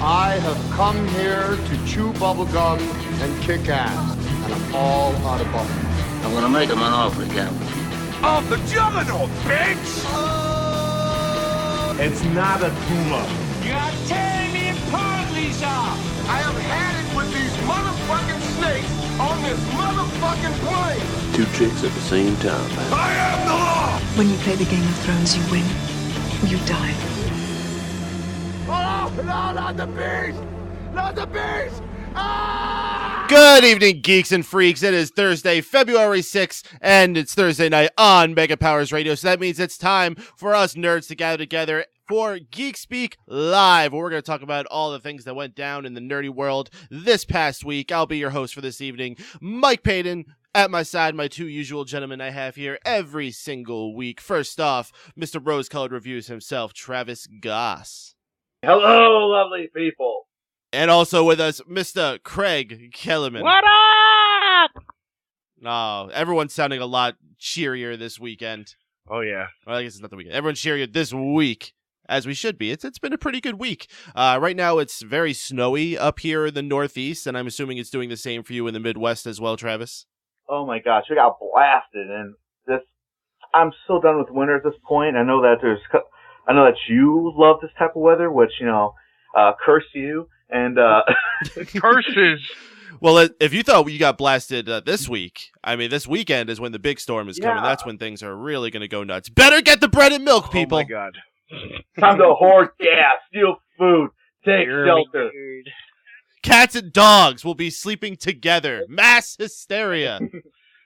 I have come here to chew bubblegum and kick ass, and I'm all out of bubblegum. I'm gonna make him an offer again. Of the juggernaut, bitch! It's not a tumor. You are tearing me apart, Lisa! I have had it with these motherfucking snakes on this motherfucking plane! 2 chicks at the same time. I am the law! When you play the Game of Thrones, you win. You die. Oh, no, not the beast! Not the beast! Ah! Good evening, geeks and freaks. It is Thursday, February 6th, and it's Thursday night on Mega Powers Radio, so that means it's time for us nerds to gather together for Geek Speak Live, where we're going to talk about all the things that went down in the nerdy world this past week. I'll be your host for this evening, Mike Paden. At my side, my two usual gentlemen I have here every single week. First off, Mr. Rose-Colored Reviews himself, Travis Goss. Hello, lovely people. And also with us, Mr. Craig Kellerman. What up? Oh, everyone's sounding a lot cheerier this weekend. Oh, yeah. Well, I guess it's not the weekend. Everyone's cheerier this week, as we should be. It's been a pretty good week. Right now, it's very snowy up here in the Northeast, and I'm assuming it's doing the same for you in the Midwest as well, Travis. Oh my gosh, we got blasted, and I'm so done with winter at this point. I know that you love this type of weather, which, curse you, and, Curses. Well, if you thought you got blasted this week, I mean, this weekend is when the big storm is coming. Yeah. That's when things are really going to go nuts. Better get the bread and milk, people. Oh, my God. time to hoard gas, steal food, take shelter. Cats and dogs will be sleeping together. Mass hysteria.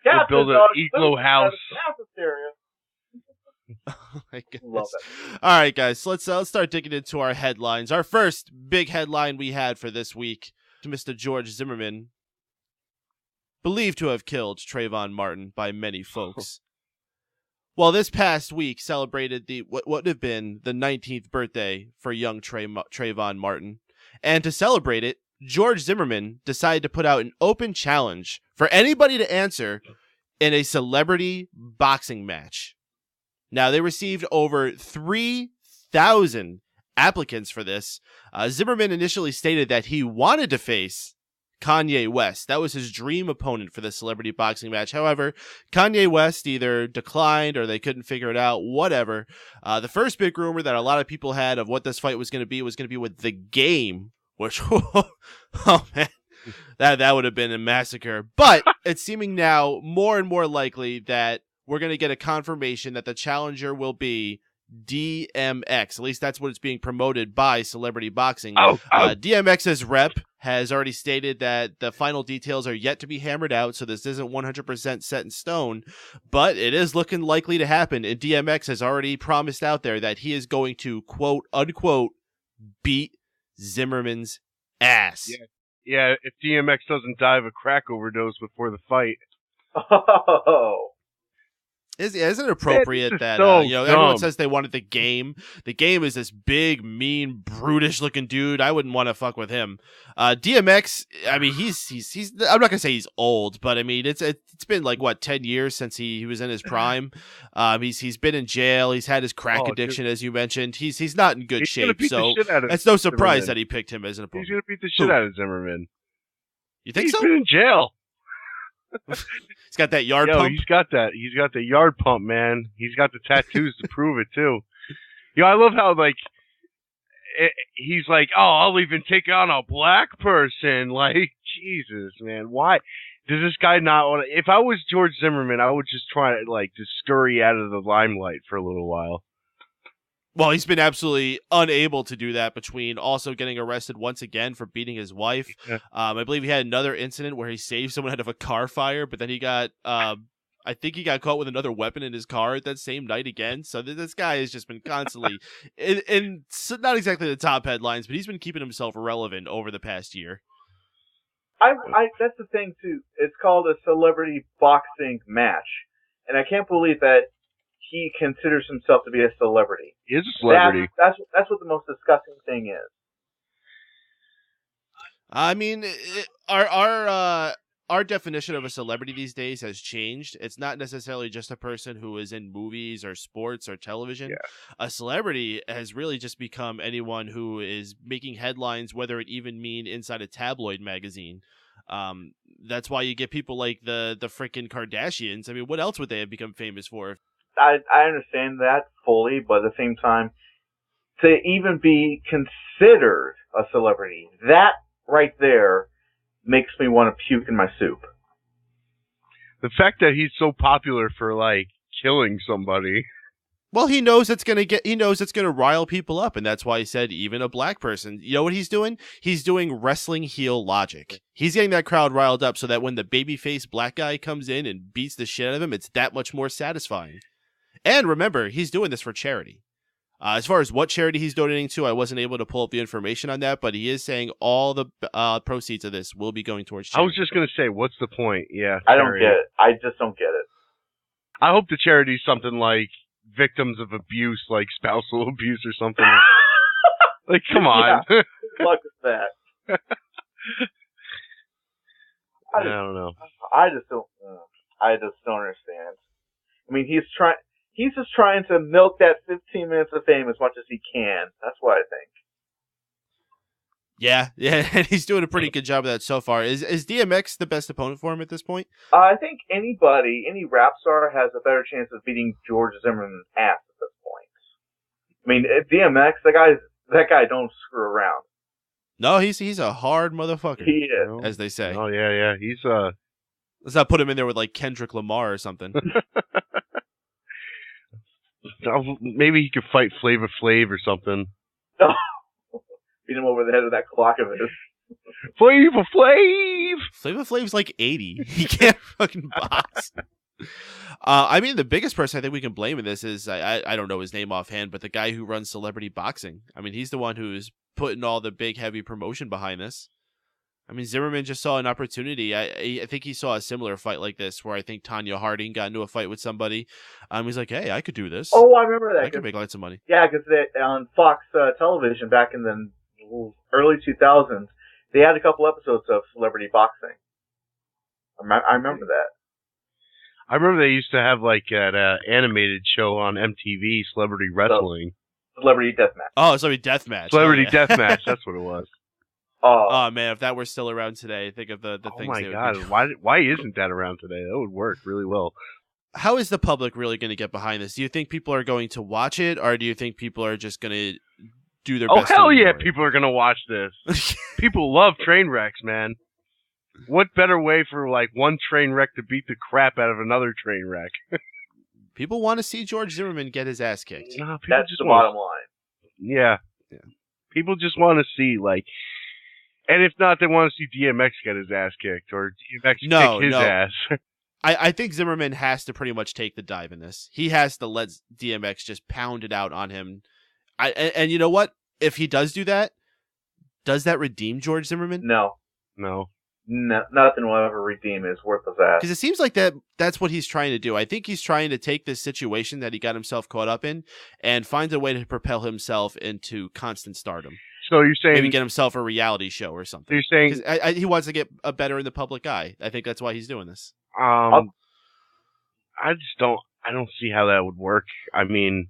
Cats build and an dogs, igloo food, house. mass hysteria. Oh my goodness. Love it. All right, guys, so let's start digging into our headlines. Our first big headline we had for this week, Mr. George Zimmerman, believed to have killed Trayvon Martin by many folks. Well, this past week celebrated what would have been the 19th birthday for young Trayvon Martin. And to celebrate it, George Zimmerman decided to put out an open challenge for anybody to answer in a celebrity boxing match. Now, they received over 3,000 applicants for this. Zimmerman initially stated that he wanted to face Kanye West. That was his dream opponent for the celebrity boxing match. However, Kanye West either declined or they couldn't figure it out, whatever. The first big rumor that a lot of people had of what this fight was going to be with The Game, which, oh man, that would have been a massacre. But it's seeming now more and more likely that we're going to get a confirmation that the challenger will be DMX. At least that's what it's being promoted by Celebrity Boxing. DMX's rep has already stated that the final details are yet to be hammered out, so this isn't 100% set in stone, but it is looking likely to happen, and DMX has already promised out there that he is going to, quote, unquote, beat Zimmerman's ass. Yeah, if DMX doesn't die of a crack overdose before the fight. Oh. Isn't it appropriate that so everyone dumb. says they wanted The Game? The Game is this big, mean, brutish looking dude. I wouldn't want to fuck with him. DMX, I mean, he's I'm not gonna say he's old, but I mean it's been like what 10 years since he was in his prime. He's been in jail. He's had his crack addiction, as you mentioned. He's not in good shape. So it's no surprise Zimmerman. that he picked him as an opponent. He's gonna beat the shit out of Zimmerman. You think He's so? been in jail. He's got that yard pump. He's got that. He's got the yard pump, man. He's got the tattoos to prove it too. I love how he's like, oh, I'll even take on a black person. Like, Jesus, man, why does this guy not want to? If I was George Zimmerman, I would just try to just scurry out of the limelight for a little while. Well, he's been absolutely unable to do that between also getting arrested once again for beating his wife. Yeah. I believe he had another incident where he saved someone out of a car fire, but then he got, I think he got caught with another weapon in his car that same night again. So this guy has just been constantly in not exactly the top headlines, but he's been keeping himself relevant over the past year. That's the thing too. It's called a celebrity boxing match, and I can't believe that he considers himself to be a celebrity. He is a celebrity. That's what the most disgusting thing is. I mean, our our definition of a celebrity these days has changed. It's not necessarily just a person who is in movies or sports or television. Yeah. A celebrity has really just become anyone who is making headlines, whether it even mean inside a tabloid magazine. That's why you get people like the freaking Kardashians. I mean, what else would they have become famous for? I understand that fully, but at the same time, to even be considered a celebrity, that right there makes me want to puke in my soup. The fact that he's so popular for like killing somebody. Well, he knows it's gonna rile people up, and that's why he said even a black person. You know what he's doing? He's doing wrestling heel logic. He's getting that crowd riled up so that when the babyface black guy comes in and beats the shit out of him, it's that much more satisfying. And remember, he's doing this for charity. As far as what charity he's donating to, I wasn't able to pull up the information on that, but he is saying all the proceeds of this will be going towards charity. I was just going to say, what's the point? Yeah, I don't get it. I just don't get it. I hope the charity's something like victims of abuse, like spousal abuse or something. Like, come on. Yeah. Good luck with that. I don't know. I just don't understand. I mean, he's just trying to milk that 15 minutes of fame as much as he can. That's what I think. Yeah, and he's doing a pretty good job of that so far. Is DMX the best opponent for him at this point? I think any rap star has a better chance of beating George Zimmerman's ass at this point. I mean, DMX, that guy don't screw around. No, he's a hard motherfucker. He is, as they say. Oh yeah, he's Let's not put him in there with like Kendrick Lamar or something. Maybe he could fight Flavor Flav or something. Beat him over the head with that clock of his. Flavor Flav! Flavor Flav's like 80. He can't fucking box. I mean, the biggest person I think we can blame in this is, I don't know his name offhand, but the guy who runs Celebrity Boxing. I mean, he's the one who's putting all the big, heavy promotion behind this. I mean, Zimmerman just saw an opportunity. I think he saw a similar fight like this where I think Tanya Harding got into a fight with somebody. He's like, hey, I could do this. Oh, I remember that. I could make lots of money. Yeah, because on Fox television back in the early 2000s, they had a couple episodes of Celebrity Boxing. I remember that. I remember they used to have like an animated show on MTV, Celebrity Wrestling. Celebrity Deathmatch. Oh, Celebrity Deathmatch. Celebrity Deathmatch, that's what it was. Oh man, if that were still around today, think of the things. Oh my god, why isn't that around today? That would work really well. How is the public really going to get behind this? Do you think people are going to watch it, or do you think people are just going to do their best? Oh hell yeah, people are going to watch this. People love train wrecks, man. What better way for like one train wreck to beat the crap out of another train wreck? People want to see George Zimmerman get his ass kicked. No, that's just the bottom line. Yeah. People just want to see like. And if not, they want to see DMX get his ass kicked or DMX kick his ass. I think Zimmerman has to pretty much take the dive in this. He has to let DMX just pound it out on him. And you know what? If he does do that, does that redeem George Zimmerman? No. Nothing will ever redeem his worthless ass. Because it seems like that's what he's trying to do. I think he's trying to take this situation that he got himself caught up in and find a way to propel himself into constant stardom. So you're saying maybe get himself a reality show or something. You're saying he wants to get a better in the public eye. I think that's why he's doing this. I don't see how that would work. I mean,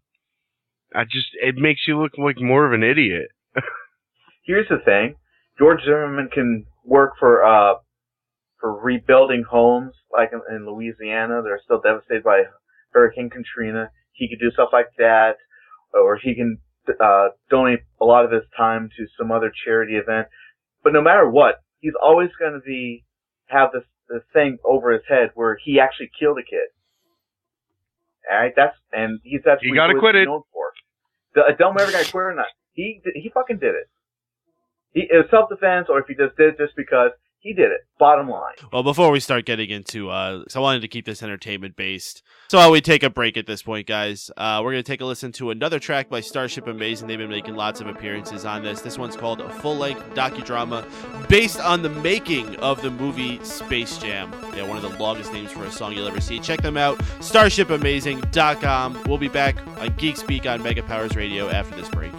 it makes you look like more of an idiot. Here's the thing: George Zimmerman can work for rebuilding homes, like in Louisiana. They're still devastated by Hurricane Katrina. He could do stuff like that, or he can donate a lot of his time to some other charity event. But no matter what, he's always going to have this thing over his head where he actually killed a kid. All right, that's he got acquitted. Known for. It don't matter if he got acquitted or not. He fucking did it. It was self-defense, or if he just did it just because he did it. Bottom line. Well, before we start getting into, so I wanted to keep this entertainment-based. So while we take a break at this point, guys, we're going to take a listen to another track by Starship Amazing. They've been making lots of appearances on this. This one's called a full-length docudrama based on the making of the movie Space Jam. Yeah, one of the longest names for a song you'll ever see. Check them out, starshipamazing.com. We'll be back on Geek Speak on Mega Powers Radio after this break.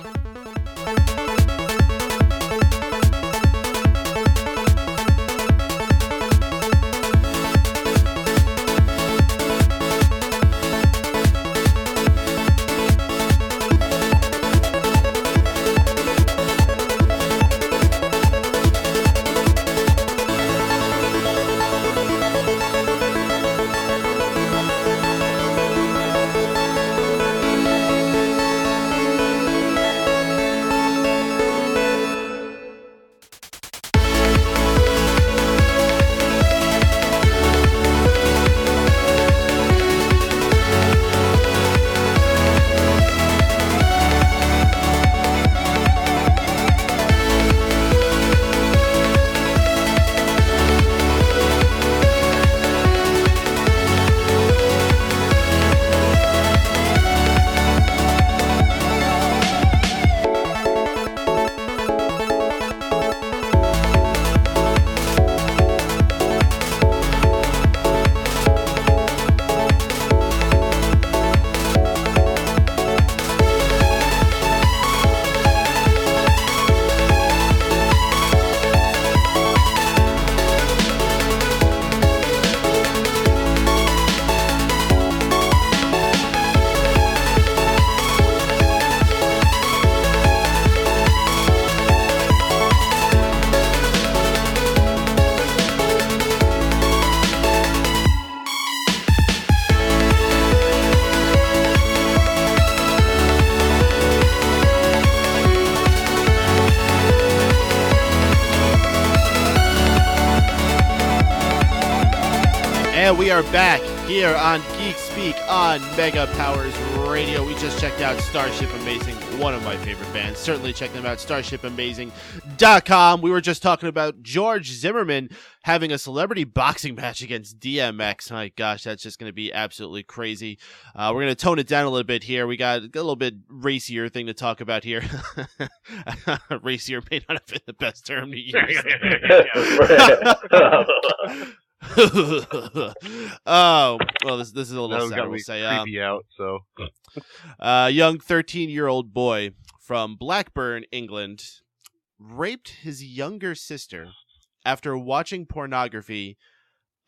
And we are back here on Geek Speak on Mega Powers Radio. We just checked out Starship Amazing, one of my favorite bands. Certainly check them out, starshipamazing.com. We were just talking about George Zimmerman having a celebrity boxing match against DMX. My gosh, that's just going to be absolutely crazy. We're going to tone it down a little bit here. We got a little bit racier thing to talk about here. Racier may not have been the best term to use. Oh, well, this is a little sad, we'll say. Creepy out, so. Young 13-year-old boy from Blackburn, England, raped his younger sister after watching pornography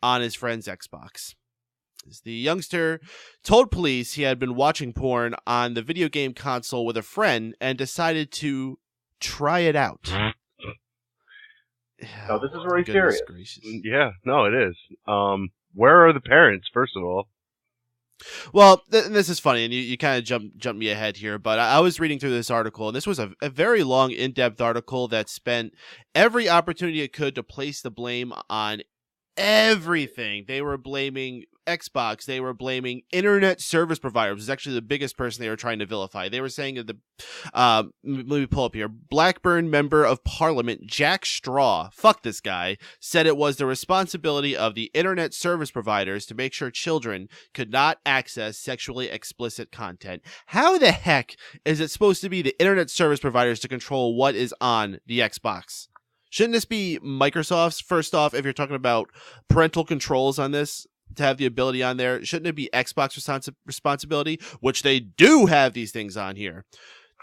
on his friend's Xbox. The youngster told police he had been watching porn on the video game console with a friend and decided to try it out. No, this is very serious. Gracious. Yeah, no, it is. Where are the parents, first of all? Well, this is funny, and you kind of jumped me ahead here, but I was reading through this article, and this was a very long, in-depth article that spent every opportunity it could to place the blame on everything. They were blaming Xbox. They were blaming internet service providers. It was actually the biggest person they were trying to vilify. They were saying that let me pull up here. Blackburn Member of Parliament Jack Straw, fuck this guy, said it was the responsibility of the internet service providers to make sure children could not access sexually explicit content. How the heck is it supposed to be the internet service providers to control what is on the Xbox? Shouldn't this be Microsoft's? First off, if you're talking about parental controls on this, to have the ability on there, shouldn't it be Xbox responsibility? Which they do have these things on here.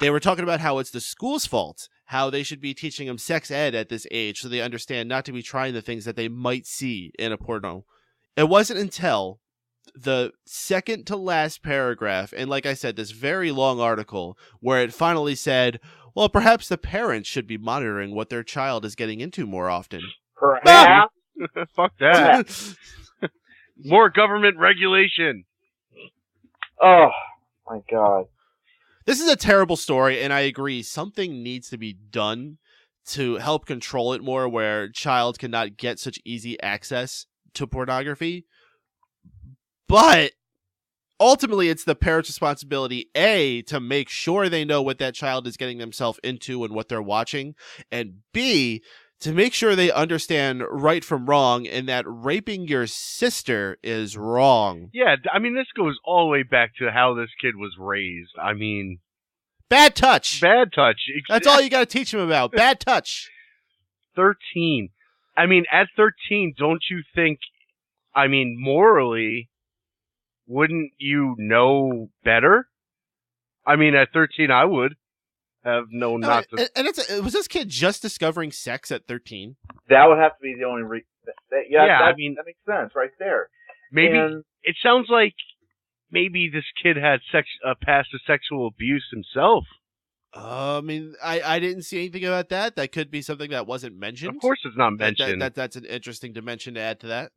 They were talking about how it's the school's fault, how they should be teaching them sex ed at this age so they understand not to be trying the things that they might see in a porno. It wasn't until the second to last paragraph, and like I said, this very long article, where it finally said, well, perhaps the parents should be monitoring what their child is getting into more often. Perhaps. Fuck that. More government regulation. Oh, my God. This is a terrible story, and I agree. Something needs to be done to help control it more, where a child cannot get such easy access to pornography. But ultimately, it's the parent's responsibility, A, to make sure they know what that child is getting themselves into and what they're watching, and B, to make sure they understand right from wrong and that raping your sister is wrong. Yeah, I mean, this goes all the way back to how this kid was raised. I mean... Bad touch. Bad touch. That's all you got to teach him about. Bad touch. 13. I mean, at 13, don't you think, I mean, morally, wouldn't you know better? I mean, at 13, I would have known not to. And was this kid just discovering sex at 13? That would have to be the only I mean, that makes sense right there. Maybe And it sounds like maybe this kid had past of sexual abuse himself. I mean, I didn't see anything about that. That could be something that wasn't mentioned. Of course, it's not mentioned. That's an interesting dimension to add to that.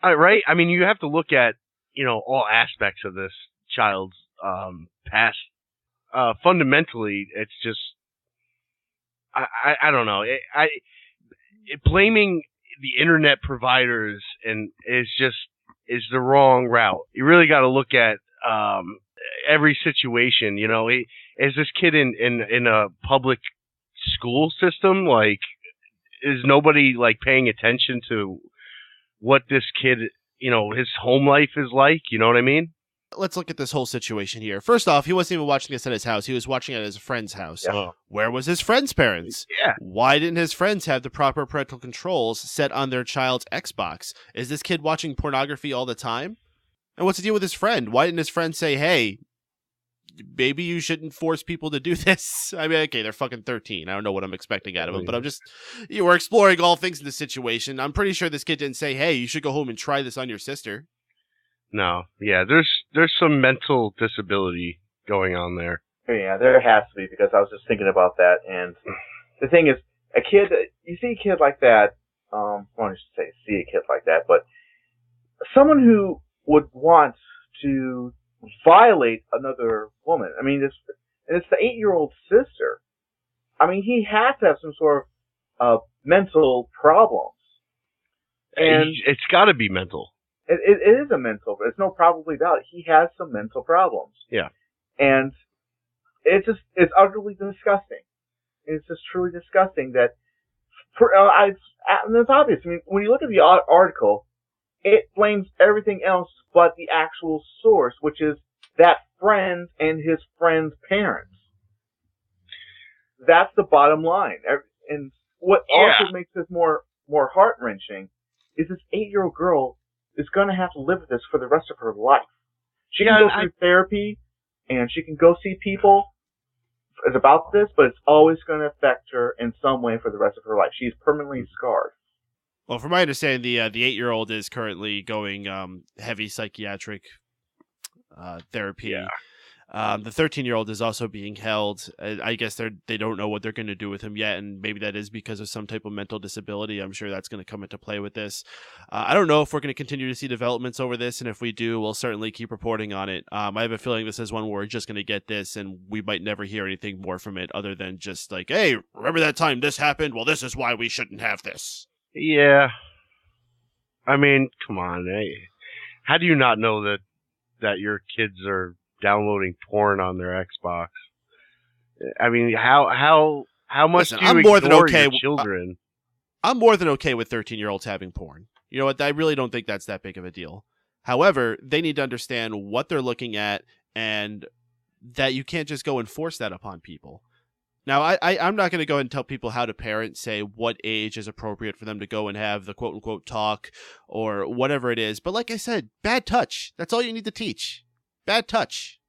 Right? I mean, you have to look at all aspects of this child's past. Fundamentally, it's just I don't know. Blaming the internet providers is the wrong route. You really got to look at every situation. Is this kid in a public school system? Like, is nobody paying attention to what this kid, his home life is like? You know what I mean? Let's look at this whole situation here. First off, he wasn't even watching this at his house. He was watching it at his friend's house. Yeah. Where was his friend's parents? Yeah. Why didn't his friends have the proper parental controls set on their child's Xbox? Is this kid watching pornography all the time? And what's the deal with his friend? Why didn't his friend say, hey, maybe you shouldn't force people to do this? I mean, okay, they're fucking 13. I don't know what I'm expecting out of them, but we're exploring all things in this situation. I'm pretty sure this kid didn't say, hey, you should go home and try this on your sister. No, yeah, there's some mental disability going on there. Yeah, there has to be, because I was just thinking about that. And the thing is, you see a kid like that, well, I should say see a kid like that, but someone who would want to violate another woman. I mean, it's the 8-year-old sister. I mean, he has to have some sort of mental problems. And it's got to be mental. It is a mental. There's no probably doubt it. He has some mental problems. Yeah. And it's utterly disgusting. It's just truly disgusting that. And it's obvious. I mean, when you look at the article, it blames everything else but the actual source, which is that friend and his friend's parents. That's the bottom line. And what also makes this more heart-wrenching is this 8-year-old girl is going to have to live with this for the rest of her life. She can go through therapy, and she can go see people about this, but it's always going to affect her in some way for the rest of her life. She's permanently scarred. Well, from my understanding, the 8-year-old is currently going heavy psychiatric therapy. Yeah. The 13-year-old is also being held. I guess they don't know what they're going to do with him yet, and maybe that is because of some type of mental disability. I'm sure that's going to come into play with this. I don't know if we're going to continue to see developments over this, and if we do, we'll certainly keep reporting on it. I have a feeling this is one where we're just going to get this, and we might never hear anything more from it other than just like, hey, remember that time this happened? Well, this is why we shouldn't have this. Yeah. I mean, come on. How do you not know that your kids are downloading porn on their Xbox? I mean, how much do you ignore your children? I'm more than okay with 13-year-olds having porn. You know what? I really don't think that's that big of a deal. However, they need to understand what they're looking at and that you can't just go and force that upon people. Now, I'm not going to go and tell people how to parent, say what age is appropriate for them to go and have the quote-unquote talk or whatever it is. But like I said, bad touch. That's all you need to teach. Bad touch.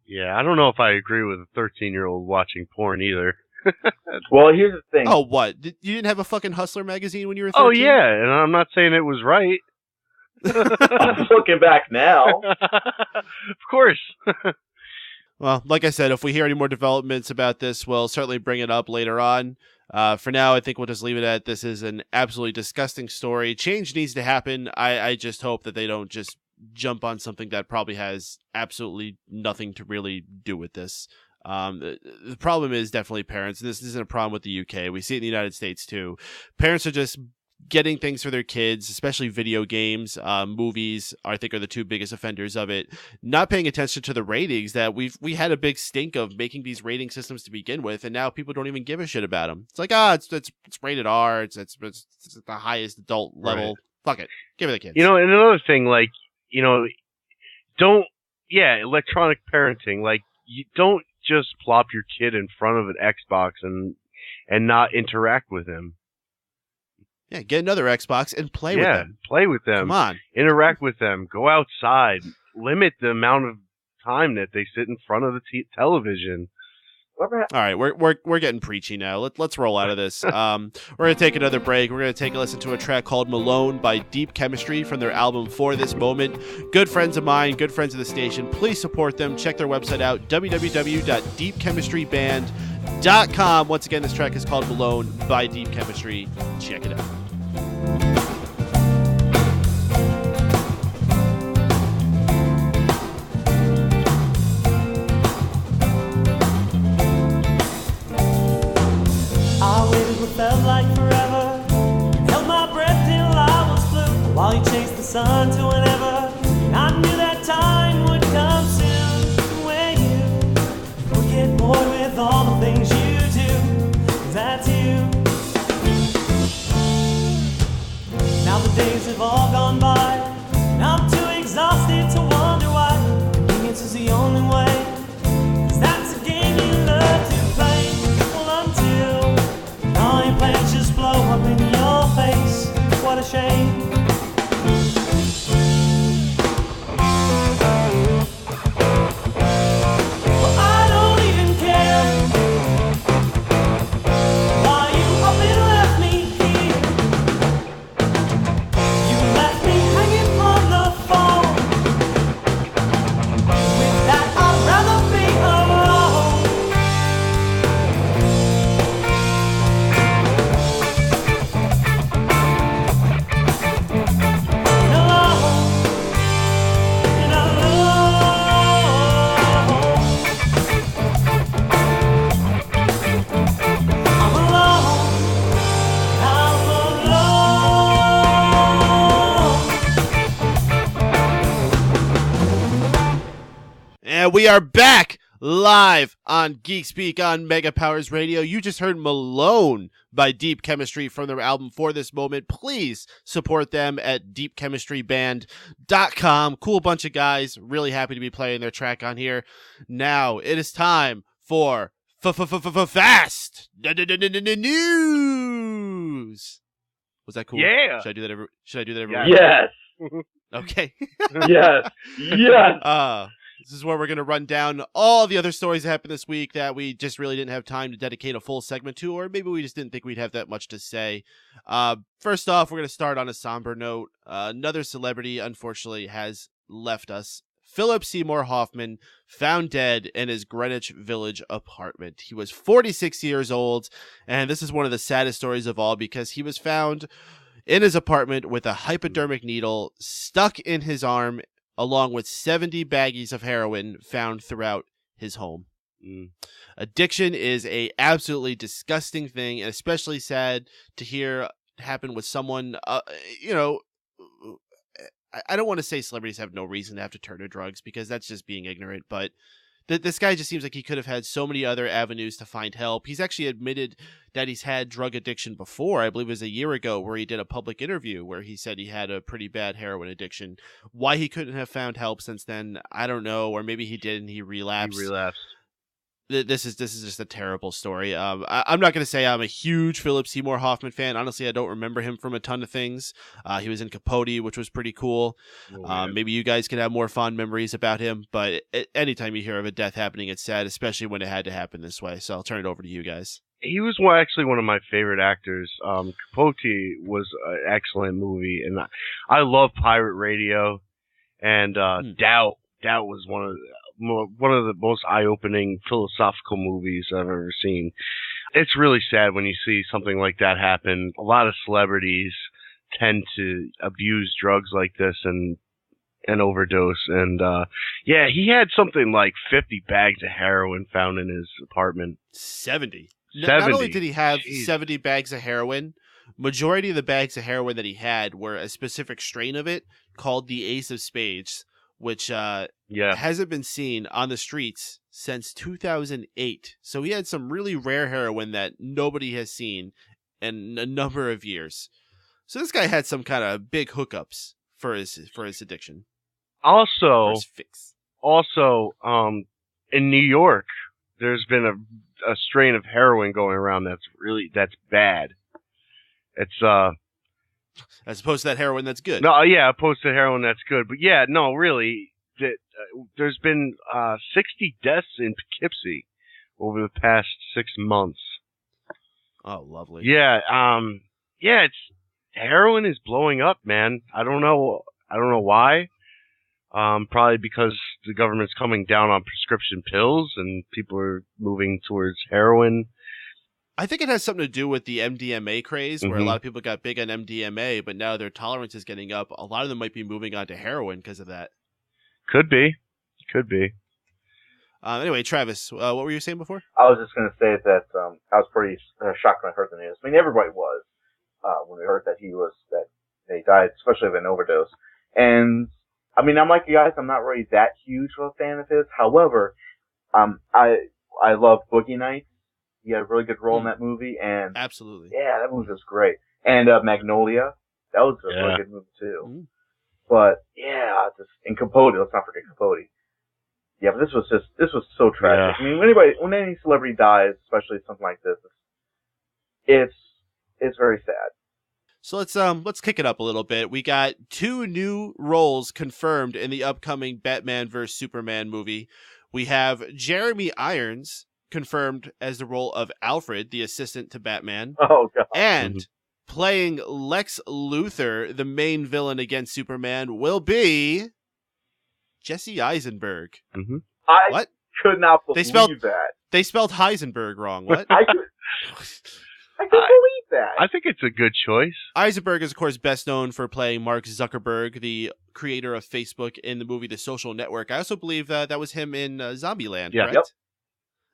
Yeah, I don't know if I agree with a 13-year-old watching porn either. Well, here's the thing. Oh, what? You didn't have a fucking Hustler magazine when you were 13? Oh, yeah, and I'm not saying it was right. I'm looking back now. Of course. Well, like I said, if we hear any more developments about this, we'll certainly bring it up later on. For now, I think we'll just leave it at this is an absolutely disgusting story. Change needs to happen. I just hope that they don't just jump on something that probably has absolutely nothing to really do with this. The problem is definitely parents. This isn't a problem with the UK. We see it in the United States too. Parents are just getting things for their kids, especially video games, movies, I think are the two biggest offenders of it. Not paying attention to the ratings that we had a big stink of making these rating systems to begin with, and now people don't even give a shit about them. It's like, it's rated R, it's the highest adult level. Right. Fuck it, give it to the kids. You know, and another thing, like, you know, electronic parenting, like, you don't just plop your kid in front of an Xbox and not interact with him. Yeah, get another Xbox and play with them. Yeah, play with them. Come on. Interact with them. Go outside. Limit the amount of time that they sit in front of the television. All right, we're getting preachy now. Let's roll out of this. We're going to take another break. We're going to take a listen to a track called Malone by Deep Chemistry from their album For This Moment. Good friends of mine, good friends of the station. Please support them. Check their website out, www.deepchemistrband.com. Once again, this track is called Malone by Deep Chemistry. Check it out. Felt like forever, held my breath till I was blue, while you chased the sun to whenever, I knew that time would come soon, when you would get bored with all the things you do, 'cause that's you. Now the days have all gone by, and I'm too exhausted to wonder why convenience is the only way, 'cause that's a game you love to play, well, until all your plans just blow up in your face. What a shame. Well, I don't even care And we are back live on Geek Speak on Mega Powers Radio. You just heard Malone by Deep Chemistry from their album For This Moment. Please support them at deepchemistryband.com. Cool bunch of guys. Really happy to be playing their track on here. Now it is time for Fast News. Was that cool? Yeah. Should I do that every Yes. Okay. Yes. Yes. This is where we're going to run down all the other stories that happened this week that we just really didn't have time to dedicate a full segment to, or maybe we just didn't think we'd have that much to say. First off, we're going to start on a somber note. Another celebrity, unfortunately, has left us. Philip Seymour Hoffman, found dead in his Greenwich Village apartment. He was 46 years old, and this is one of the saddest stories of all because he was found in his apartment with a hypodermic needle stuck in his arm, along with 70 baggies of heroin found throughout his home. Addiction is a absolutely disgusting thing, and especially sad to hear happen with someone, I don't want to say celebrities have no reason to have to turn to drugs because that's just being ignorant, but this guy just seems like he could have had so many other avenues to find help. He's actually admitted that he's had drug addiction before. I believe it was a year ago where he did a public interview where he said he had a pretty bad heroin addiction. Why he couldn't have found help since then, I don't know. Or maybe he did and he relapsed. This is just a terrible story. I'm not going to say I'm a huge Philip Seymour Hoffman fan. Honestly, I don't remember him from a ton of things. He was in Capote, which was pretty cool. Maybe you guys can have more fond memories about him. But anytime you hear of a death happening, it's sad, especially when it had to happen this way. So I'll turn it over to you guys. He was actually one of my favorite actors. Capote was an excellent movie, and I love Pirate Radio. And Doubt was one of the most eye-opening philosophical movies I've ever seen. It's really sad when you see something like that happen. A lot of celebrities tend to abuse drugs like this and overdose. And he had something like 50 bags of heroin found in his apartment. 70. Not only did he have 70 bags of heroin, majority of the bags of heroin that he had were a specific strain of it called the Ace of Spades, which hasn't been seen on the streets since 2008. So he had some really rare heroin that nobody has seen in a number of years. So this guy had some kind of big hookups for his addiction. Also, his fix. In New York, there's been a strain of heroin going around that's bad. It's as opposed to that heroin that's good. No, yeah, opposed to heroin that's good. But yeah, no, really, there's been 60 deaths in Poughkeepsie over the past 6 months. Oh, lovely. Yeah, heroin is blowing up, man. I don't know why. Probably because the government's coming down on prescription pills and people are moving towards heroin. I think it has something to do with the MDMA craze, where a lot of people got big on MDMA, but now their tolerance is getting up. A lot of them might be moving on to heroin because of that. Could be. Anyway, Travis, what were you saying before? I was just going to say that I was pretty shocked when I heard the news. I mean, everybody was when we heard that he died, especially of an overdose. And I mean, I'm like you guys. I'm not really that huge of a fan of his. However, I love Boogie Nights. He had a really good role in that movie, and absolutely, yeah, that movie was great. And Magnolia, that was a really good movie too. But yeah, and Capote. Let's not forget Capote. Yeah, but this was so tragic. Yeah. I mean, when any celebrity dies, especially something like this, it's very sad. So let's kick it up a little bit. We got 2 new roles confirmed in the upcoming Batman vs Superman movie. We have Jeremy Irons confirmed as the role of Alfred, the assistant to Batman. Oh, God. And playing Lex Luthor, the main villain against Superman, will be Jesse Eisenberg. I could not believe that. They spelled Heisenberg wrong. What? I couldn't believe that. I think it's a good choice. Eisenberg is, of course, best known for playing Mark Zuckerberg, the creator of Facebook, in the movie The Social Network. I also believe that was him in Zombieland, correct? Yep.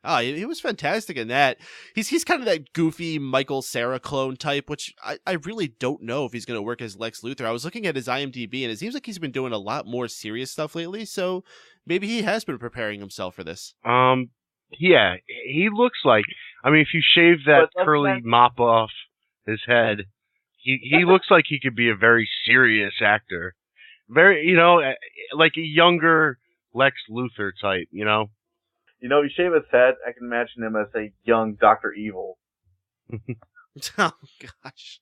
Oh, he was fantastic in that. He's kind of that goofy Michael Cera clone type, which I really don't know if he's going to work as Lex Luthor. I was looking at his IMDb, and it seems like he's been doing a lot more serious stuff lately, so maybe he has been preparing himself for this. Yeah, he looks like, I mean, if you shave that curly mop off his head, he looks like he could be a very serious actor. Very, like a younger Lex Luthor type, You shave his head, I can imagine him as a young Dr. Evil. Oh gosh.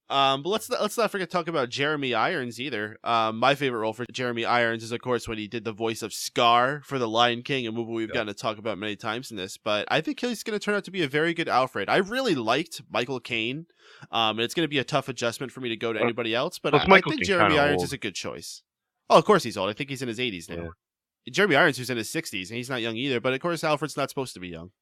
But let's not forget to talk about Jeremy Irons either. My favorite role for Jeremy Irons is, of course, when he did the voice of Scar for The Lion King, a movie we've gotten to talk about many times in this. But I think he's going to turn out to be a very good Alfred. I really liked Michael Caine. And it's going to be a tough adjustment for me to go to anybody else, but I think Jeremy Irons is a good choice. Oh, of course he's old. I think he's in his 80s now. Yeah. Jeremy Irons who's in his 60s, and he's not young either, but of course Alfred's not supposed to be young.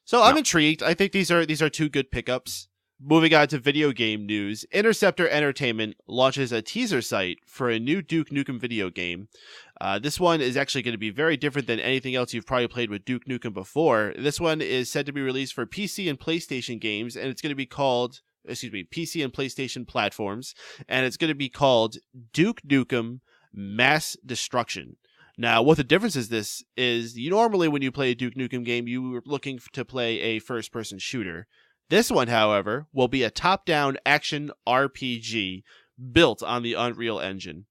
So I'm intrigued. I think these are two good pickups. Moving on to video game news, Interceptor Entertainment launches a teaser site for a new Duke Nukem video game. This one is actually going to be very different than anything else you've probably played with Duke Nukem before. This one is said to be released for PC and PlayStation games, and it's going to be called, PC and PlayStation platforms, and it's going to be called Duke Nukem Mass Destruction. Now, what the difference is normally when you play a Duke Nukem game, you were looking to play a first-person shooter. This one, however, will be a top-down action RPG built on the Unreal Engine.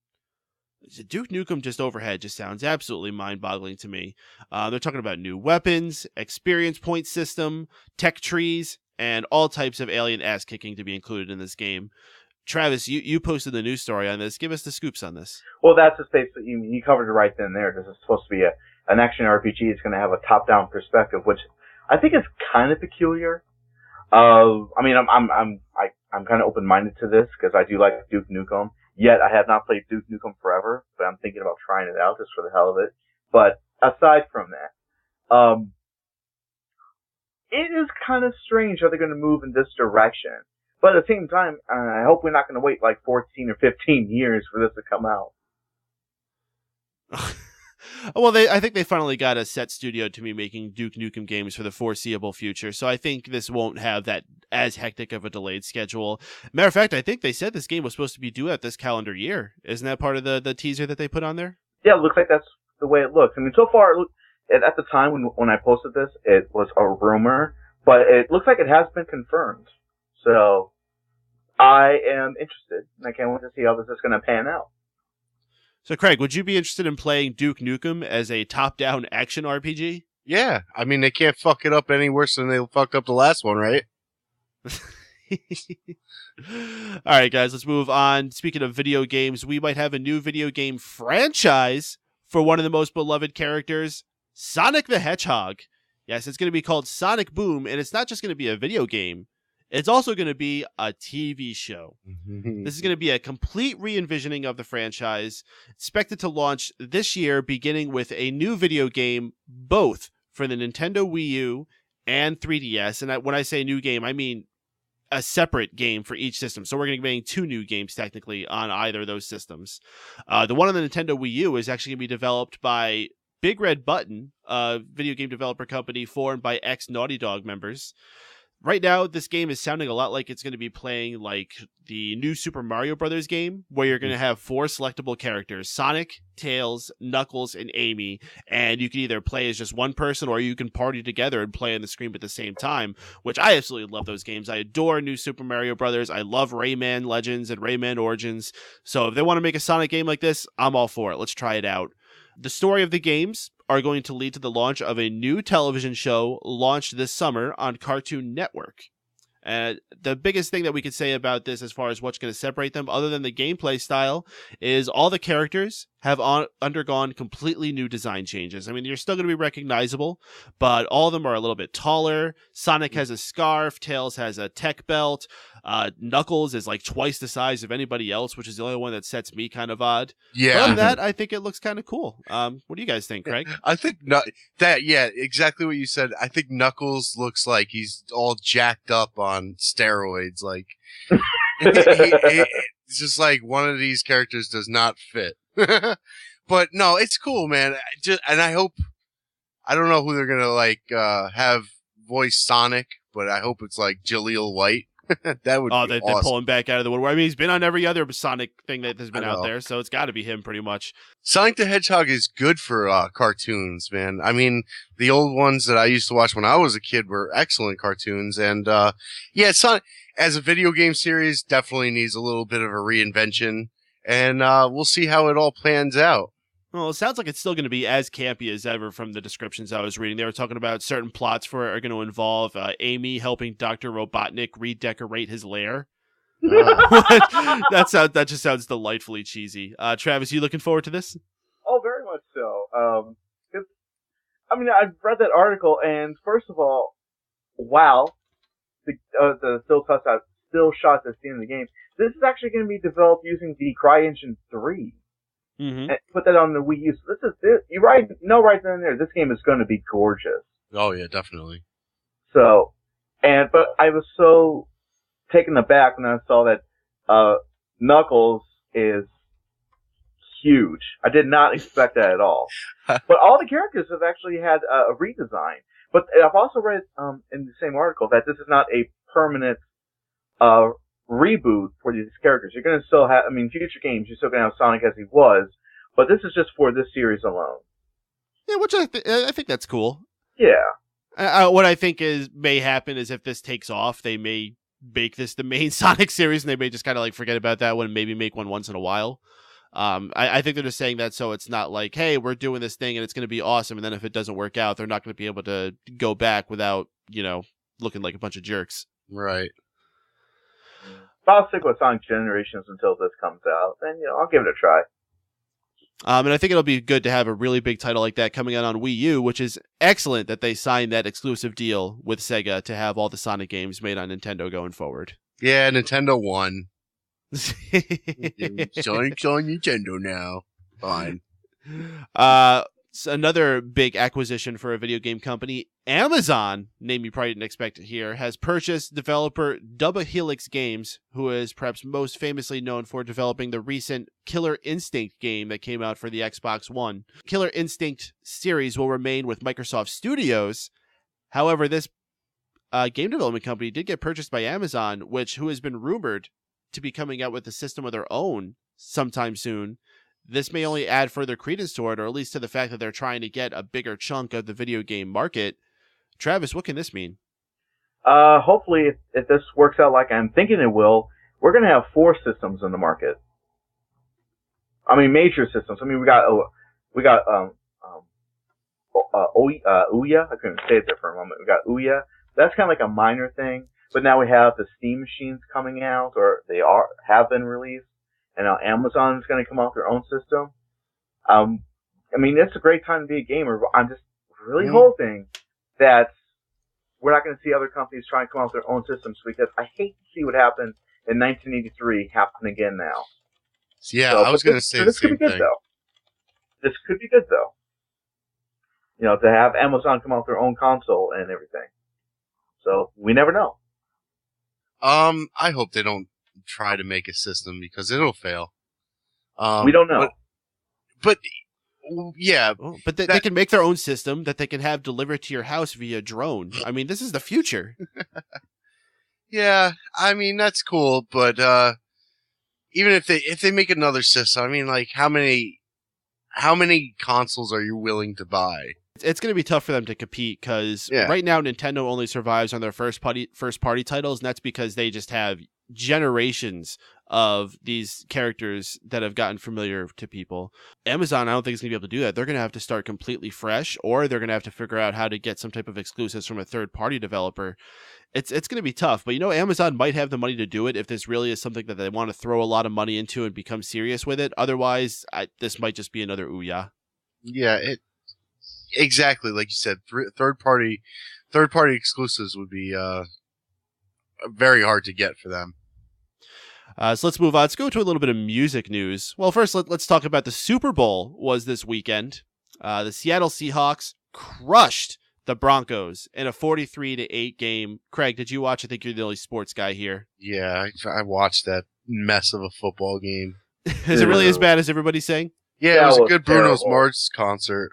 Duke Nukem just overhead just sounds absolutely mind-boggling to me. They're talking about new weapons, experience point system, tech trees, and all types of alien ass-kicking to be included in this game. Travis, you posted the news story on this. Give us the scoops on this. Well, that's just basically, you covered it right then and there. This is supposed to be an action RPG. It's going to have a top-down perspective, which I think is kind of peculiar. I'm kind of open-minded to this because I do like Duke Nukem. Yet I have not played Duke Nukem forever, but I'm thinking about trying it out just for the hell of it. But aside from that, it is kind of strange how they're going to move in this direction. But at the same time, I hope we're not going to wait like 14 or 15 years for this to come out. Well, I think they finally got a set studio to be making Duke Nukem games for the foreseeable future, so I think this won't have that as hectic of a delayed schedule. Matter of fact, I think they said this game was supposed to be due out this calendar year. Isn't that part of the teaser that they put on there? Yeah, it looks like that's the way it looks. I mean, so far, at the time when I posted this, it was a rumor, but it looks like it has been confirmed. So I am interested, and I can't wait to see how this is going to pan out. So, Craig, would you be interested in playing Duke Nukem as a top-down action RPG? Yeah, I mean, they can't fuck it up any worse than they fucked up the last one, right? All right, guys, let's move on. Speaking of video games, we might have a new video game franchise for one of the most beloved characters, Sonic the Hedgehog. Yes, it's going to be called Sonic Boom, and it's not just going to be a video game. It's also going to be a TV show. This is going to be a complete re-envisioning of the franchise, expected to launch this year, beginning with a new video game, both for the Nintendo Wii U and 3DS. And when I say new game, I mean a separate game for each system. So we're going to be making 2 new games technically on either of those systems. The one on the Nintendo Wii U is actually going to be developed by Big Red Button, a video game developer company formed by ex-Naughty Dog members. Right now, this game is sounding a lot like it's going to be playing like the new Super Mario Brothers game, where you're going to have 4 selectable characters, Sonic, Tails, Knuckles, and Amy, and you can either play as just one person or you can party together and play on the screen at the same time, which I absolutely love those games. I adore new Super Mario Brothers. I love Rayman Legends and Rayman Origins. So if they want to make a Sonic game like this, I'm all for it. Let's try it out. The story of the games are going to lead to the launch of a new television show launched this summer on Cartoon Network. The biggest thing that we could say about this as far as what's going to separate them, other than the gameplay style, is all the characters have undergone completely new design changes. I mean, you're still going to be recognizable, but all of them are a little bit taller. Sonic has a scarf. Tails has a tech belt. Knuckles is like twice the size of anybody else, which is the only one that sets me kind of odd. Yeah. But other than that, I think it looks kind of cool. What do you guys think, Craig? I think exactly what you said. I think Knuckles looks like he's all jacked up on steroids. Like, it's just like one of these characters does not fit. But no, it's cool, man. And I hope I don't know who they're gonna like have voice Sonic, but I hope it's like Jaleel White. That would be they awesome. pull him back out of the woodwork. I mean, he's been on every other Sonic thing that has been I out know. there, so it's got to be him pretty much. Sonic the Hedgehog is good for cartoons, man. I mean, the old ones that I used to watch when I was a kid were excellent cartoons, and yeah, Sonic as a video game series definitely needs a little bit of a reinvention, and we'll see how it all plans out. Well, it sounds like it's still going to be as campy as ever from the descriptions I was reading. They were talking about certain plots for it are going to involve Amy helping Dr. Robotnik redecorate his lair. That just sounds delightfully cheesy. Travis, you looking forward to this? Oh, very much so. I mean, I've read that article, and first of all, wow, the still shots I've seen in the game. This is actually going to be developed using the CryEngine 3. Mm-hmm. And put that on the Wii U. So this is you know right then and there. This game is going to be gorgeous. Oh yeah, definitely. So, but I was so taken aback when I saw that Knuckles is huge. I did not expect that at all. But all the characters have actually had a redesign. But I've also read in the same article that this is not a permanent reboot for these characters. You're going to still have, future games, you're still going to have Sonic as he was, but this is just for this series alone. Yeah, which I think that's cool. Yeah. What I think may happen is if this takes off, they may make this the main Sonic series, and they may just kind of like forget about that one and maybe make one once in a while. I think they're just saying that so it's not like, hey, we're doing this thing and it's going to be awesome, and then if it doesn't work out, they're not going to be able to go back without, looking like a bunch of jerks. Right. I'll stick with Sonic Generations until this comes out, and I'll give it a try. And I think it'll be good to have a really big title like that coming out on Wii U, which is excellent that they signed that exclusive deal with Sega to have all the Sonic games made on Nintendo going forward. Yeah, Nintendo won. Sonic's on Nintendo now. Fine. So another big acquisition for a video game company, Amazon, name you probably didn't expect it here, has purchased developer Double Helix Games, who is perhaps most famously known for developing the recent Killer Instinct game that came out for the Xbox One. Killer Instinct series will remain with Microsoft Studios. However, this game development company did get purchased by Amazon, who has been rumored to be coming out with a system of their own sometime soon. This may only add further credence to it, or at least to the fact that they're trying to get a bigger chunk of the video game market. Travis, what can this mean? Hopefully, if this works out like I'm thinking it will, we're going to have 4 systems in the market. Major systems. We got Ouya. I couldn't say it there for a moment. We got Ouya. That's kind of like a minor thing, but now we have the Steam machines coming out, or they have been released. And now Amazon is going to come out with their own system. It's a great time to be a gamer. I'm just really hoping that we're not going to see other companies try and come out with their own systems, because I hate to see what happened in 1983 happen again now. Yeah, I was going to say the same thing. This could be good, though. To have Amazon come out with their own console and everything. So, we never know. I hope they don't try to make a system, because it'll fail. We don't know. But yeah. But they can make their own system that they can have delivered to your house via drone. This is the future. Yeah, that's cool, but even if they make another system, how many consoles are you willing to buy? It's going to be tough for them to compete, because right now Nintendo only survives on their first party titles, and that's because they just have generations of these characters that have gotten familiar to people. Amazon, I don't think is going to be able to do that. They're going to have to start completely fresh, or they're going to have to figure out how to get some type of exclusives from a third-party developer. It's going to be tough, but Amazon might have the money to do it if this really is something that they want to throw a lot of money into and become serious with it. Otherwise, this might just be another Ouya. Yeah, exactly like you said. Third-party exclusives would be very hard to get for them. So let's move on. Let's go to a little bit of music news. Well, first, let's talk about the Super Bowl was this weekend. The Seattle Seahawks crushed the Broncos in a 43-8 game. Craig, did you watch? I think you're the only sports guy here. Yeah, I watched that mess of a football game. Is it really as bad as everybody's saying? Yeah, it was a good Bruno terrible. Mars concert.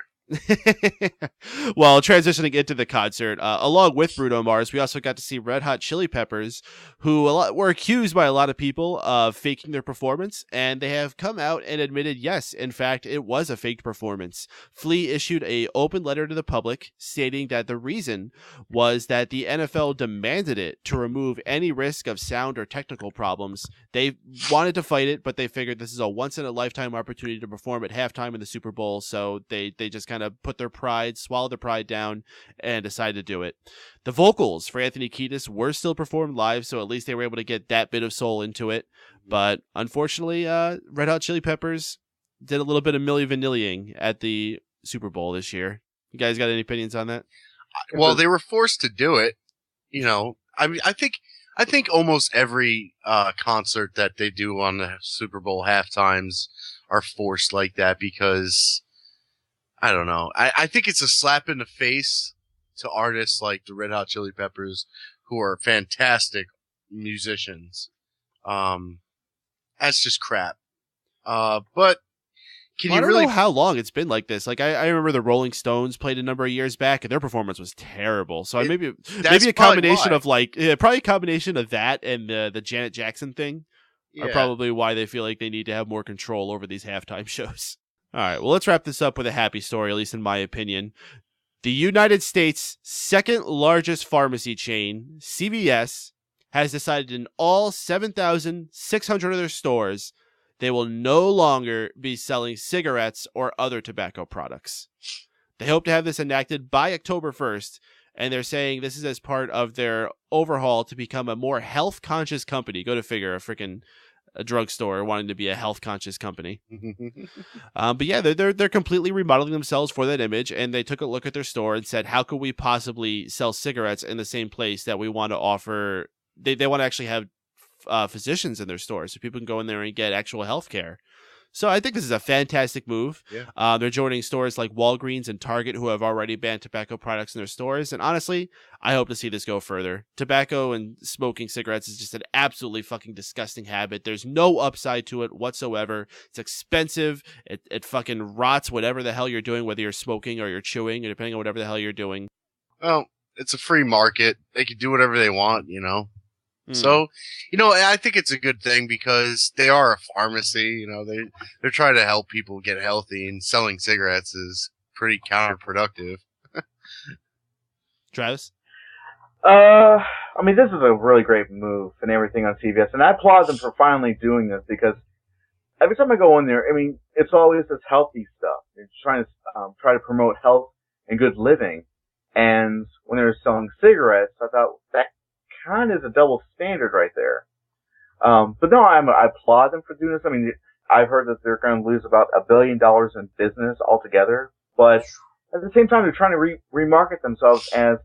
Well, transitioning into the concert, along with Bruno Mars, we also got to see Red Hot Chili Peppers, who were accused by a lot of people of faking their performance, and they have come out and admitted, yes, in fact, it was a faked performance. Flea issued an open letter to the public stating that the reason was that the NFL demanded it to remove any risk of sound or technical problems. They wanted to fight it, but they figured this is a once-in-a-lifetime opportunity to perform at halftime in the Super Bowl, so they just kind of put their pride, swallowed their pride down, and decided to do it. The vocals for Anthony Kiedis were still performed live, so at least they were able to get that bit of soul into it. But unfortunately, Red Hot Chili Peppers did a little bit of Milli Vanilli-ing at the Super Bowl this year. You guys got any opinions on that? Well, they were forced to do it. You know, I mean, I think almost every concert that they do on the Super Bowl halftimes are forced like that because, I don't know. I think it's a slap in the face to artists like the Red Hot Chili Peppers, who are fantastic musicians. That's just crap. But can you I don't really know how long it's been like this. Like I remember the Rolling Stones played a number of years back, and their performance was terrible. So maybe a combination of probably a combination of that and the Janet Jackson thing are probably why they feel like they need to have more control over these halftime shows. All right, well, let's wrap this up with a happy story, at least in my opinion. The United States' second largest pharmacy chain, CVS, has decided in all 7,600 of their stores they will no longer be selling cigarettes or other tobacco products. They hope to have this enacted by October 1st, and they're saying this is as part of their overhaul to become a more health-conscious company. Go to figure, a drugstore wanting to be a health-conscious company. But yeah, they're completely remodeling themselves for that image, and they took a look at their store and said, how could we possibly sell cigarettes in the same place that we want to offer? They want to actually have physicians in their store so people can go in there and get actual health care. So I think this is a fantastic move. Yeah. They're joining stores like Walgreens and Target, who have already banned tobacco products in their stores. And honestly, I hope to see this go further. Tobacco and smoking cigarettes is just an absolutely fucking disgusting habit. There's no upside to it whatsoever. It's expensive. It fucking rots whatever the hell you're doing, whether you're smoking or you're chewing, or depending on whatever the hell you're doing. Well, it's a free market. They can do whatever they want, you know. So, you know, I think it's a good thing because they are a pharmacy. You know, they're trying to help people get healthy, and selling cigarettes is pretty counterproductive. Travis? I mean, this is a really great move and everything on CVS, and I applaud them for finally doing this because every time I go in there, I mean, it's always this healthy stuff. They're trying to promote health and good living, and when they're selling cigarettes, I thought that kind of is a double standard right there. But no, I applaud them for doing this. I mean, I've heard that they're going to lose about $1 billion in business altogether, but at the same time, they're trying to remarket themselves as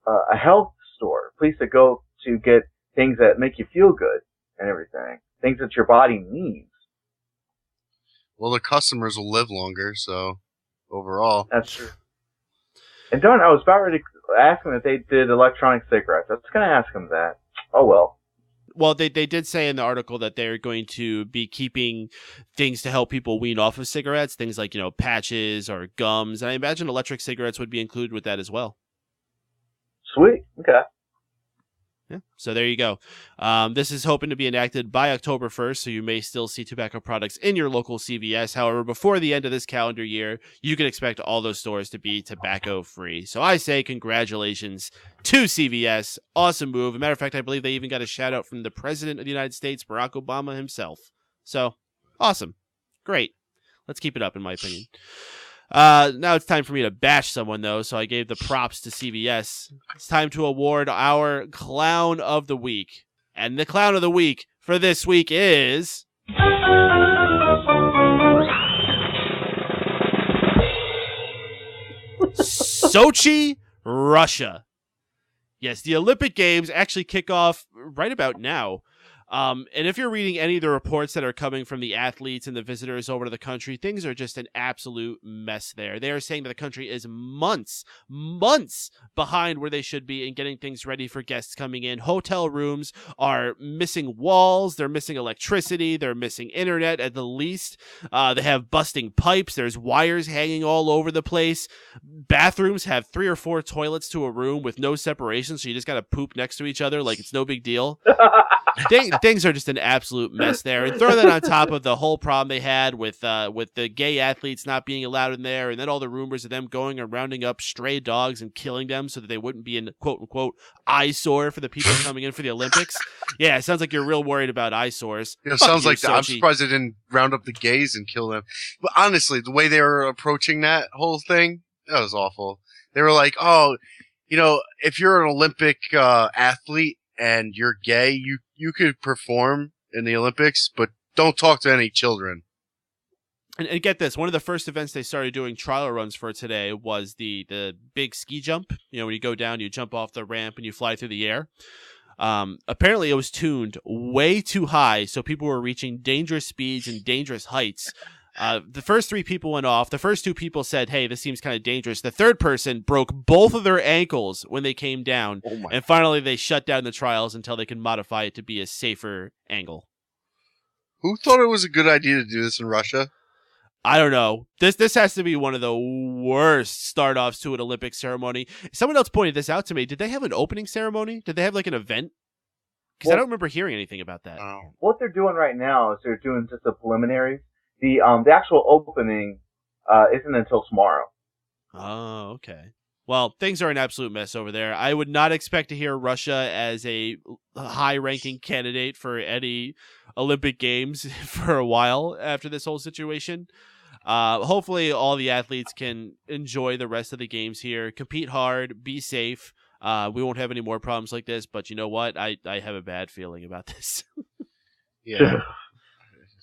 a health store, a place to go to get things that make you feel good and everything, things that your body needs. Well, the customers will live longer, so overall. That's true. And Don, I was about ready to ask them if they did electronic cigarettes. I was going to ask them that. Oh, well. Well, they did say in the article that they're going to be keeping things to help people wean off of cigarettes, things like, you know, patches or gums. And I imagine electric cigarettes would be included with that as well. Sweet. Okay. Yeah. So there you go. This is hoping to be enacted by October 1st, so you may still see tobacco products in your local CVS. However, before the end of this calendar year, you can expect all those stores to be tobacco-free. So I say congratulations to CVS. Awesome move. As a matter of fact, I believe they even got a shout-out from the President of the United States, Barack Obama himself. So, awesome. Great. Let's keep it up, in my opinion. Now it's time for me to bash someone, though, so I gave the props to CVS. It's time to award our Clown of the Week. And the Clown of the Week for this week is... Sochi, Russia. Yes, the Olympic Games actually kick off right about now. And if you're reading any of the reports that are coming from the athletes and the visitors over to the country, things are just an absolute mess there. They are saying that the country is months behind where they should be in getting things ready for guests coming in. Hotel rooms are missing walls. They're missing electricity. They're missing internet at the least. They have busting pipes. There's wires hanging all over the place. Bathrooms have 3 or 4 toilets to a room with no separation, so you just got to poop next to each other like it's no big deal. Things are just an absolute mess there, and throw that on top of the whole problem they had with the gay athletes not being allowed in there, and then all the rumors of them going and rounding up stray dogs and killing them so that they wouldn't be an quote unquote eyesore for the people coming in for the Olympics. Yeah, it sounds like you're real worried about eyesores. Yeah, sounds like that. I'm surprised they didn't round up the gays and kill them. But honestly, the way they were approaching that whole thing, that was awful. They were like, "Oh, if you're an Olympic athlete and you're gay, you could perform in the Olympics, but don't talk to any children." And get this, one of the first events they started doing trial runs for today was the big ski jump. When you go down, you jump off the ramp and you fly through the air. Apparently it was tuned way too high, so people were reaching dangerous speeds and dangerous heights. The first 3 people went off. The first 2 people said, "Hey, this seems kind of dangerous." The third person broke both of their ankles when they came down. And finally they shut down the trials until they could modify it to be a safer angle. Who thought it was a good idea to do this in Russia? I don't know. This has to be one of the worst start-offs to an Olympic ceremony. Someone else pointed this out to me. Did they have an opening ceremony? Did they have like an event? Because I don't remember hearing anything about that. What they're doing right now is they're doing just the preliminaries. The actual opening isn't until tomorrow. Oh, okay. Well, things are an absolute mess over there. I would not expect to hear Russia as a high-ranking candidate for any Olympic Games for a while after this whole situation. Hopefully all the athletes can enjoy the rest of the games here, compete hard, be safe. We won't have any more problems like this, but you know what? I have a bad feeling about this. Yeah.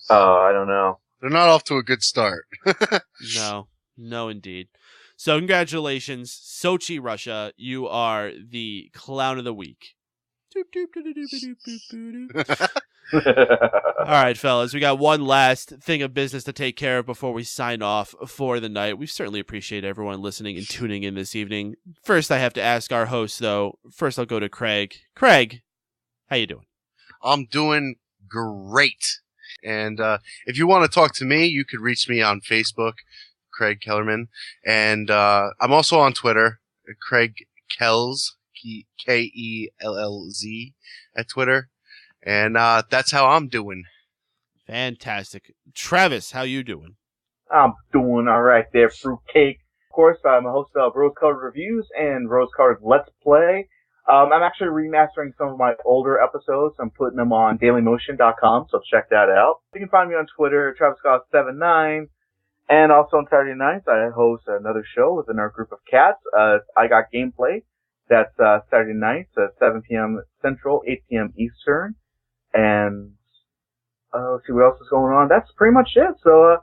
I don't know. They're not off to a good start. No, indeed. So congratulations, Sochi, Russia. You are the clown of the week. All right, fellas, we got one last thing of business to take care of before we sign off for the night. We certainly appreciate everyone listening and tuning in this evening. First, I have to ask our host, though. First, I'll go to Craig. Craig, how you doing? I'm doing great. And if you want to talk to me, you could reach me on Facebook, Craig Kellerman. And I'm also on Twitter, Craig Kells, Kellz at Twitter. And that's how I'm doing. Fantastic. Travis, how you doing? I'm doing all right there, fruitcake. Of course, I'm a host of Rose Colored Reviews and Rose Colored Let's Play. I'm actually remastering some of my older episodes. I'm putting them on dailymotion.com, so check that out. You can find me on Twitter, TravisScott79. And also on Saturday nights, I host another show within our group of cats. I Got Gameplay. That's Saturday nights at 7 p.m. Central, 8 p.m. Eastern. And let's see what else is going on. That's pretty much it. So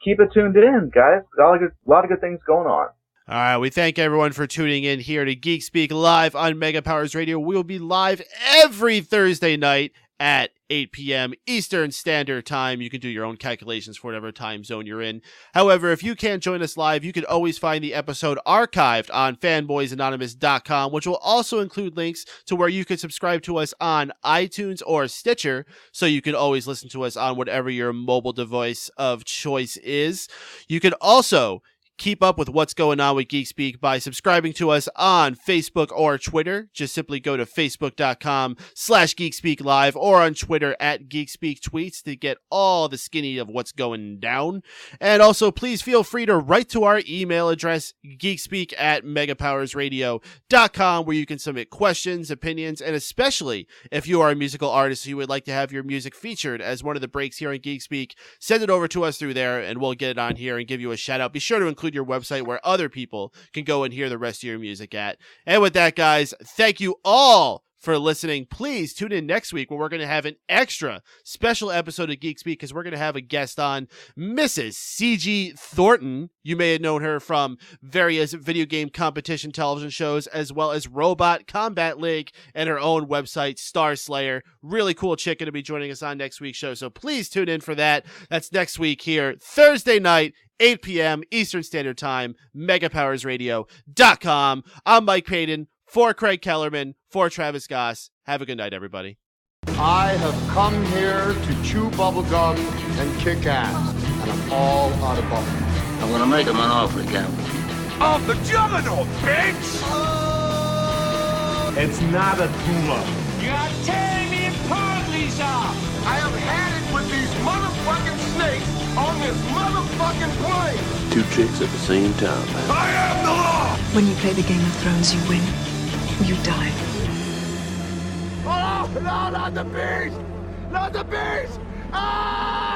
keep it tuned in, guys. Got a lot of good things going on. All right, we thank everyone for tuning in here to Geek Speak live on Mega Powers Radio. We will be live every Thursday night at 8 p.m. Eastern Standard Time. You can do your own calculations for whatever time zone you're in. However, if you can't join us live, you can always find the episode archived on fanboysanonymous.com, which will also include links to where you can subscribe to us on iTunes or Stitcher, so you can always listen to us on whatever your mobile device of choice is. You can also keep up with what's going on with Geek Speak by subscribing to us on Facebook or Twitter. Just simply go to facebook.com/GeekSpeak Live or on Twitter at GeekSpeak Tweets to get all the skinny of what's going down. And also, please feel free to write to our email address, geekspeak@megapowersradio.com, where you can submit questions, opinions, and especially if you are a musical artist who would like to have your music featured as one of the breaks here on Geek Speak, send it over to us through there and we'll get it on here and give you a shout out. Be sure to include your website where other people can go and hear the rest of your music at. And with that, guys, thank you all for listening. Please tune in next week where we're going to have an extra special episode of Geek Speak because we're going to have a guest on, Mrs. C.G. Thornton. You may have known her from various video game competition television shows, as well as Robot Combat League and her own website, Star Slayer. Really cool chick going to be joining us on next week's show, so please tune in for that. That's next week here, Thursday night, 8 p.m. Eastern Standard Time, megapowersradio.com. I'm Mike Paden, for Craig Kellerman, for Travis Goss. Have a good night, everybody. I have come here to chew bubblegum and kick ass, and I'm all out of bubblegum. I'm gonna make him an offer again. I'm the juggernaut, bitch! It's not a tumor. You're tearing me apart, Lisa! I have had it with these motherfucking snakes on this motherfucking plane! 2 chicks at the same time. I am the law! When you play the Game of Thrones, you win or you die. Oh, no, not the beast! Not the beast! Ah!